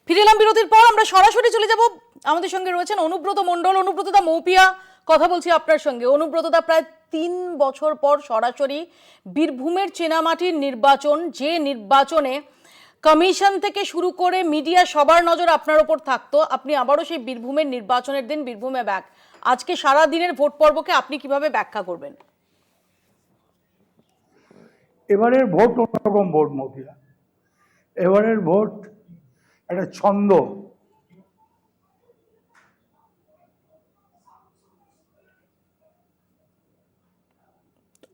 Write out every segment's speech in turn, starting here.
ফিরে এলাম বিরতির পর। আমরা সরাসরি চলে যাব, আমাদের সঙ্গে রয়েছেন অনুব্রত মণ্ডল। অনুব্রতদা, মৌপিয়া কথা বলছি আপনার সঙ্গে। অনুব্রতদা, প্রায় 3 বছর পর সরাসরি বীরভূমের চেনামাটির নির্বাচন, যে নির্বাচনে কমিশন থেকে শুরু করে মিডিয়া সবার নজর আপনার ওপর থাকতো, আপনি আবারও সেই বীরভূমের নির্বাচনের দিন বীরভূমে ব্যাক। আজকে সারা দিনের ভোট পর্বকে আপনি কিভাবে ব্যাখ্যা করবেন? এবারের ভোট অন্যরকম ভোট মৌপিয়া। এবারের ভোট একটা ছন্দ।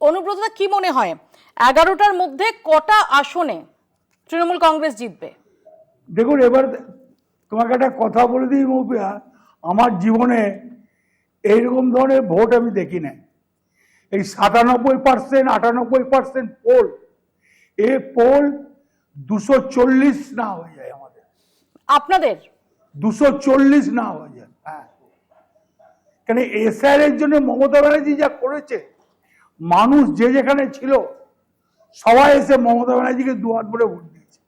অনুব্রতদা, কি মনে হয় 11টার মধ্যে কটা আসনে তৃণমূল কংগ্রেস জিতবে? দেখুন, এবার তোমাকে একটা কথা বলে দিই মৌপিয়া, আমার জীবনে এইরকম ধরনের ভোট আমি দেখি না। এই 97%, 98% পোল, এ পোল 240 না হয়ে যায় আমাদের, আপনাদের 240 না হয়ে যায়। হ্যাঁ, কেন এসআর এর জন্য মমতা ব্যানার্জি যা করেছে, মানুষ যে যেখানে ছিল সবাই এসে মমতা ব্যানার্জিকে দুহাত ভরে ভোট দিয়েছে।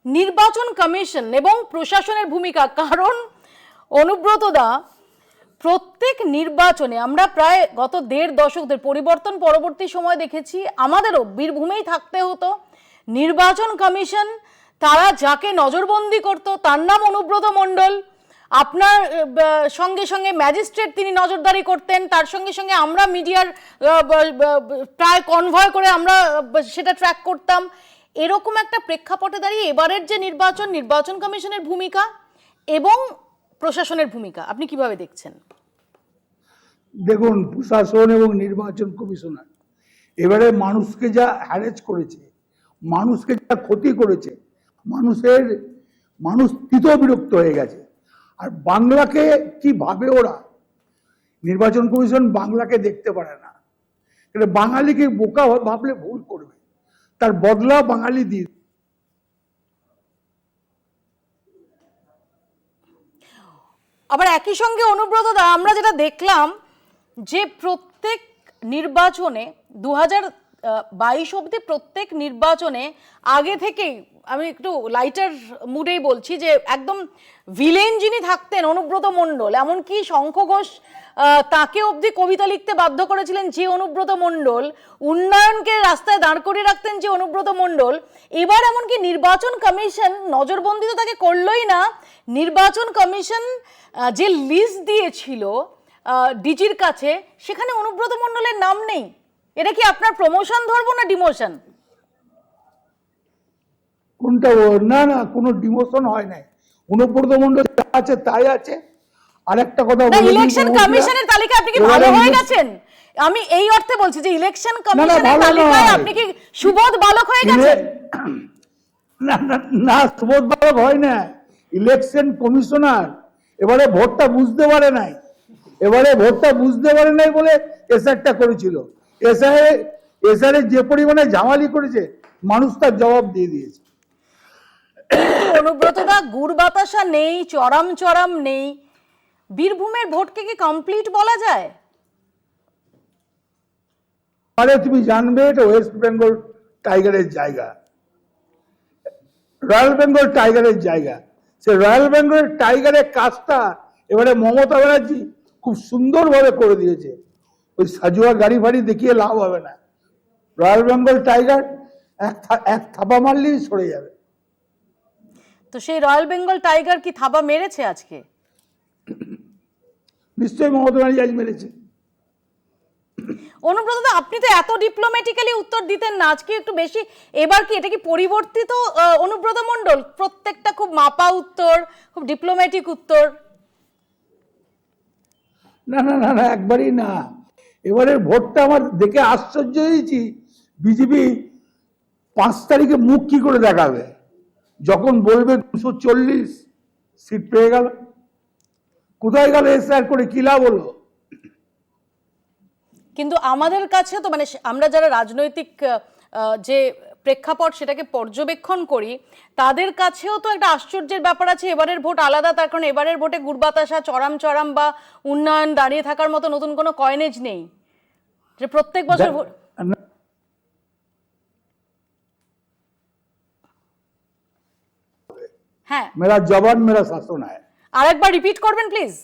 নির্বাচন কমিশন এবং প্রশাসনের ভূমিকা, কারণ অনুব্রতদা, প্রত্যেক নির্বাচনে আমরা প্রায় গত 1.5 দশক ধরে পরিবর্তন পরবর্তী সময় দেখেছি, আমাদেরও বীরভূমেই থাকতে হতো। নির্বাচন কমিশন তারা যাকে নজরবন্দি করত তার নাম অনুব্রত মণ্ডল। আপনার সঙ্গে সঙ্গে ম্যাজিস্ট্রেট তিনি নজরদারি করতেন, তার সঙ্গে সঙ্গে আমরা মিডিয়ার প্রায় কনভয় করে আমরা সেটা ট্র্যাক করতাম। এরকম একটা প্রেক্ষাপটে দাঁড়িয়ে এবারের যে নির্বাচন, নির্বাচন কমিশনের ভূমিকা এবং প্রশাসনের ভূমিকা আপনি কিভাবে দেখছেন? দেখুন, প্রশাসন এবং নির্বাচন কমিশনার এবারে মানুষকে যা হ্যারেজ করেছে, মানুষকে যা ক্ষতি করেছে, মানুষ তীত বিরক্ত হয়ে গেছে। আর বাংলাকে কি ভাবে ওরা, নির্বাচন কমিশন বাংলাকে দেখতে পারে না। বাঙালিকে বোকা ভাবলে ভুল করবে, তার বদলা বাঙালি দিয়ে। আবার একই সঙ্গে অনুব্রতদা, আমরা যেটা দেখলাম যে প্রত্যেক নির্বাচনে 2022 অবধি প্রত্যেক নির্বাচনে আগে থেকেই, আমি একটু লাইটার মুডেই বলছি, যে একদম ভিলেন যিনি থাকতেন অনুব্রত মণ্ডল, এমনকি শঙ্খ ঘোষ তাকে অবধি কবিতা লিখতে বাধ্য করেছিলেন যে অনুব্রত মণ্ডল, উন্নয়নকে রাস্তায় দাঁড় করিয়ে রাখতেন যে অনুব্রত মণ্ডল। এবার এমনকি নির্বাচন কমিশন নজরবন্দি তো তাকে করলোই না, নির্বাচন কমিশন যে লিস্ট দিয়েছিল ডিজির কাছে সেখানে অনুব্রত মণ্ডলের নাম নেই। এটা কি আপনার প্রমোশন ধরবো না ডিমোশন? কোনটা? না না, কোনো ডিমোশন হয় নাই। অনুব্রত মণ্ডল যা আছে তাই আছে। আরেকটা কথা বলি, ইলেকশন কমিশনের তালিকা আপনি কি ভালো হয়ে গেছেন? আমি এই অর্থে বলছি যে ইলেকশন কমিশনের তালিকায় আপনি কি সুবোধ বালক হয়ে গেছেন? না না না, সুবোধ বালক হয় না। ইলেকশন কমিশনার এবারে ভোটটা বুঝতে পারে নাই, বলে এসআরটা করেছিল। এসআর যে পরিমাণে ঝামালি করেছে, মানুষ তার জবাব দিয়ে দিয়েছে। কিন্তু অনুব্রতদা, গুড় বাতাসা নেই, চরম নেই, বীরভূমের ভোটকে কি কমপ্লিট বলা যায়? আরে তুমি জানবে, এটা ওয়েস্ট বেঙ্গল টাইগারের জায়গা, রয়্যাল বেঙ্গল টাইগারের জায়গা। সে রয়্যাল বেঙ্গল টাইগারের কাজটা এবারে মমতা ব্যানার্জি খুব সুন্দরভাবে করে দিয়েছে। ওই সাজুয়া গাড়ি ফাড়ি দেখিয়ে লাভ হবে না। রয়্যাল বেঙ্গল টাইগার এক থাবা মারলেই সরে যাবে। তো সেই রয়্যাল বেঙ্গল টাইগার কি থাবা মেরেছে আজকে? নিশ্চয়ই মমতা ব্যানার্জি আজ মেরেছে। অনুব্রত, আপনি তো এত ডিপ্লোম্যাটিক্যালি উত্তর দিতেন না, আজকে একটু বেশি। এবার কি এটা কি পরিবর্তিত অনুব্রত মণ্ডল? প্রত্যেকটা খুব মাপা উত্তর, খুব ডিপ্লোম্যাটিক উত্তর। না না না না, একবারই না। এবারের ভোটটা আমার দেখে আশ্চর্য হয়েছি। বিজেপি 5 তারিখে মুখ কি করে দেখাবে, যখন বলবে 240 সিট পেয়ে গেল। কোথায় গেল এসআর করে, কি লাভ হলো? কিন্তু আমাদের কাছে তো, মানে আমরা যারা রাজনৈতিক যে প্রেক্ষাপট সেটাকে পর্যবেক্ষণ করি, তাদের কাছেও তো একটা আশ্চর্যের ব্যাপার আছে। এবারের ভোট আলাদা, তার কারণ এবারের ভোটে গুড়বাতাসা, চরম বা উন্নয়ন দাঁড়িয়ে থাকার মতো নতুন কোনো কয়নেজ নেই, যে প্রত্যেক বছর হ্যাঁ, मेरा जवान मेरा शासन है। আরেকবার রিপিট করবেন প্লিজ।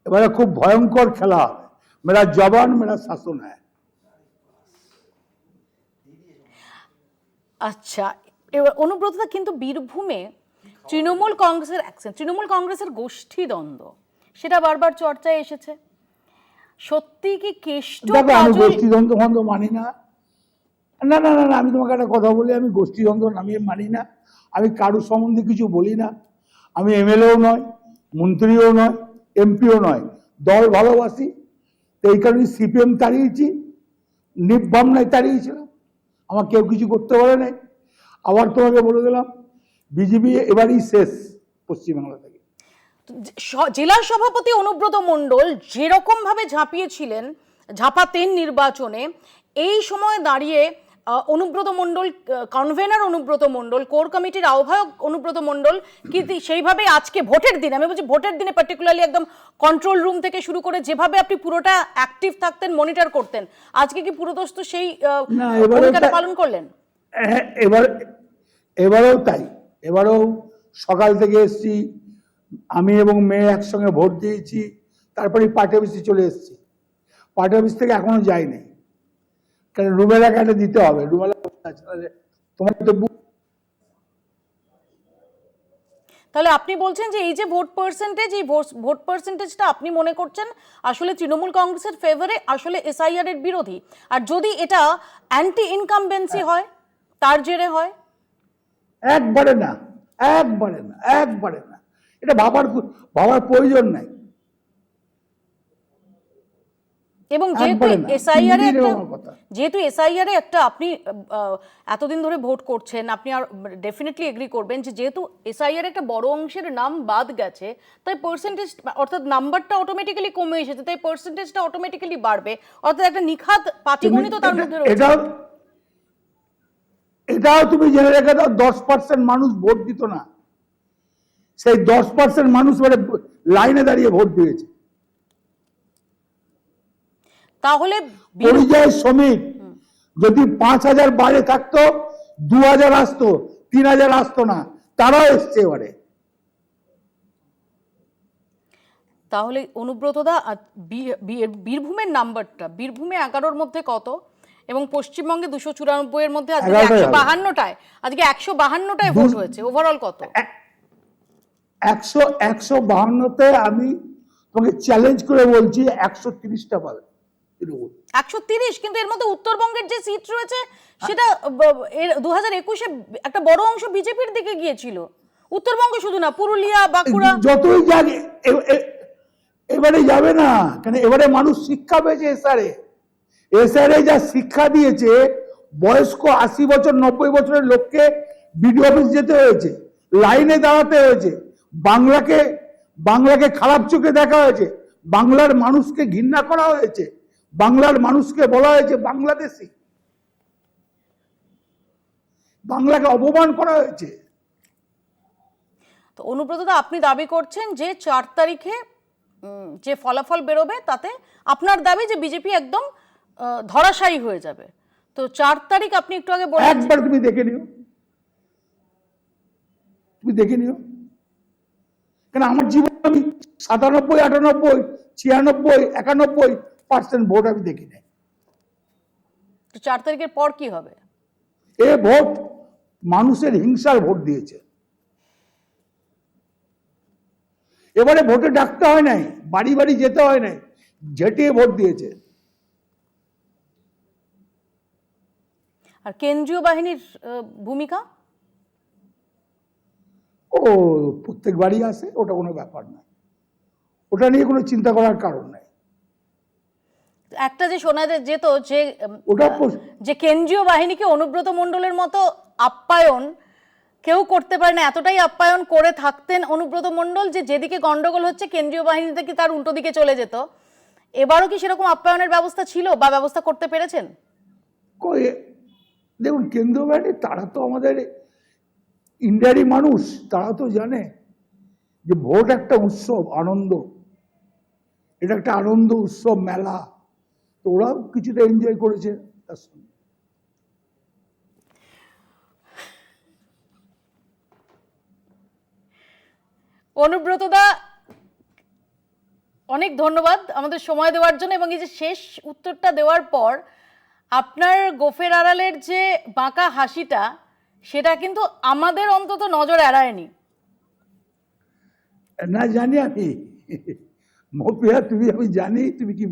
এবারে খুব ভয়ঙ্কর খেলা হবে, मेरा जवान मेरा शासन है। আচ্ছা, এবার অনুব্রতদা কিন্তু বীরভূমে তৃণমূল কংগ্রেসের অ্যাকশন, তৃণমূল কংগ্রেসের গোষ্ঠী দ্বন্দ্ব, সেটা বারবার চর্চায় এসেছে। সত্যি কি কেষ্ট দেখো, আমি কাজল গোষ্ঠীদ্বন্দ্ব ফন্দ্ব মানি না। না না না না, আমি তোমাকে একটা কথা বলি, আমি গোষ্ঠীদ্বন্দ্ব নামিয়ে মানি না। আমি কারোর সম্বন্ধে কিছু বলি না। আমি এমএলএও নয়, মন্ত্রীও নয়, এমপিও নয়। দল ভালোবাসি, তো এই কারণে সিপিএম তাড়িয়েছি, নির্ভাবনায় তাড়িয়েছিলাম, আমার কেউ কিছু করতে পারে নাই। আবার তোমাকে বলে দিলাম, বিজেপি এবারই শেষ পশ্চিমবাংলা থেকে। জেলা সভাপতি অনুব্রত মণ্ডল যেরকম ভাবে ঝাঁপিয়েছিলেন, ঝাঁপাতেন নির্বাচনে, এই সময় দাঁড়িয়ে অনুব্রত মণ্ডল, কনভেনার অনুব্রত মণ্ডল, কোর কমিটির আহ্বায়ক অনুব্রত মণ্ডল কি সেইভাবে আজকে ভোটের দিন, আমি বলছি ভোটের দিনে পার্টিকুলারলি একদম কন্ট্রোল রুম থেকে শুরু করে যেভাবে আপনি পুরোটা অ্যাক্টিভ থাকতেন, মনিটর করতেন, আজকে কি পুরোদস্ত সেই ভূমিকাটা পালন করলেন? এবারেও তাই। এবারেও সকাল থেকে এসেছি, আমি এবং মেয়ে একসঙ্গে ভোট দিয়েছি, তারপরে পার্টি অফিসে চলে এসেছি। পার্টি অফিস থেকে এখনো যাইনি, কারণ রুমেলা কার্ডে দিতে হবে। রুমেলা তোমার তো তাহলে আপনি বলছেন যে এই যে ভোট পার্সেন্টেজ, এই ভোট পার্সেন্টেজটা আপনি মনে করছেন আসলে তৃণমূল কংগ্রেসের ফেভারে, আসলে এসআইআর এর বিরোধী। আর যদি এটা অ্যান্টি ইনকামবেন্সি হয়, তার জেরে হয়? একবারে না, একবারে না, একবারে না। এটা ভাবার প্রয়োজন নাই। এবং যেহেতু এসআইআর এ একটা, আপনি এতদিন ধরে ভোট করছেন, আপনি আর ডেফিনেটলি এগ্রি করবেন যে যেহেতু এসআইআর একটা বড় অংশের নাম বাদ গেছে, তাই পার্সেন্টেজ অর্থাৎ নাম্বারটা অটোমেটিক্যালি কমে এসেছে, তাই পার্সেন্টেজটা অটোমেটিক্যালি বাড়বে, অর্থাৎ একটা নিখাত পাটিগণিত তার মধ্যে রয়েছে। এটাও তুমি জেনে রেখে দাও, 10% মানুষ ভোট দিত না, সেই 10% মানুষ মানে লাইনে দাঁড়িয়ে ভোট দিয়েছে। তাহলে পরিযায়ী শ্রমিক যদি 5,000 বাইরে থাকতো, 2,000 আসতো, 3,000 আসতো না, তারাও এসছে এবারে। তাহলে অনুব্রতদা, বীরভূমের নাম্বারটা, বীরভূমে 11-র মধ্যে কত, এবং পশ্চিমবঙ্গে 294 এর মধ্যে আজকে 152টায়, আজকে 152টায় ভোট হয়েছে, ওভারঅল কত? 152তে আমি তোমাকে চ্যালেঞ্জ করে বলছি 130টা পাবে। 130, কিন্তু এর মধ্যে উত্তরবঙ্গের যে সিট রয়েছে সেটা 2021-এ একটা বড় অংশ বিজেপির দিকে গিয়েছিল। উত্তরবঙ্গ শুধু না, পুরুলিয়া, বাঁকুড়া, যতই যাক এবারে যাবে না, কারণ এবারে মানুষ শিক্ষা পেয়েছে। এসআরে যা শিক্ষা দিয়েছে, বয়স্ক 80 বছর 90 বছরের লোককে বিডিও অফিস যেতে হয়েছে, লাইনে দাঁড়াতে হয়েছে, বাংলাকে খারাপ চোখে দেখা হয়েছে, বাংলার মানুষকে ঘৃণা করা হয়েছে, বাংলার মানুষকে বলা হয়েছে বাংলাদেশি, বাংলাকে অপমান করা হয়েছে। তো অনুব্রতদা, আপনি দাবি করছেন যে 4 তারিখে যে ফলাফল বেরোবে তাতে আপনার দাবি যে বিজেপি একদম ধরাশায়ী হয়ে যাবে। তো 4 তারিখ আপনি একটু আগে বললেন, একবার তুমি দেখে নিও, কারণ আমার জীবনে আমি 97, 98, 96, 91% ভোট আমি দেখি নাই। তো 4 তারিখের পর কি হবে? এ ভোট মানুষের হিংসার ভোট দিয়েছে। এবারে ভোটে ডাকতে হয় নাই, বাড়ি বাড়ি যেতে হয় নাই, ঝেঁটিয়ে ভোট দিয়েছে। আর কেন্দ্রীয় বাহিনীর ভূমিকা? ও প্রত্যেক বাড়ি আসে, ওটা কোনো ব্যাপার না, ওটা নিয়ে কোনো চিন্তা করার কারণ নাই। একটা যে শোনা যেত যে কেন্দ্রীয় বাহিনীকে অনুব্রত মণ্ডলের মতো আপ্যায়ন কেউ করতে পারে না, এতটাই আপ্যায়ন করে থাকতেন অনুব্রত মণ্ডল যে যেদিকে গন্ডগোল হচ্ছে কেন্দ্রীয় বাহিনী থেকে তার উল্টো দিকে চলে যেত। এবারও কি সেরকম আপ্যায়নের ব্যবস্থা ছিল বা ব্যবস্থা করতে পেরেছেন? দেখুন, কেন্দ্রীয় বাহিনী তারা তো আমাদের ইন্ডিয়ারই মানুষ, তারা তো জানে যে ভোট একটা উৎসব, আনন্দ, এটা একটা আনন্দ উৎসব, মেলা, তো ওরাও কিছুটা এনজয় করেছে তার সঙ্গে। অনুব্রত দা, অনেক ধন্যবাদ আমাদের সময় দেওয়ার জন্য, এবং এই যে শেষ উত্তরটা দেওয়ার পর আপনার গোফের আড়ালের যে বাঁকা হাসিটা, সেটা কিন্তু আমাদের অন্তত নজর এড়ায়নি। না জানি আমি মৌপিয়া, তুমি, আমি জানি তুমি কি বল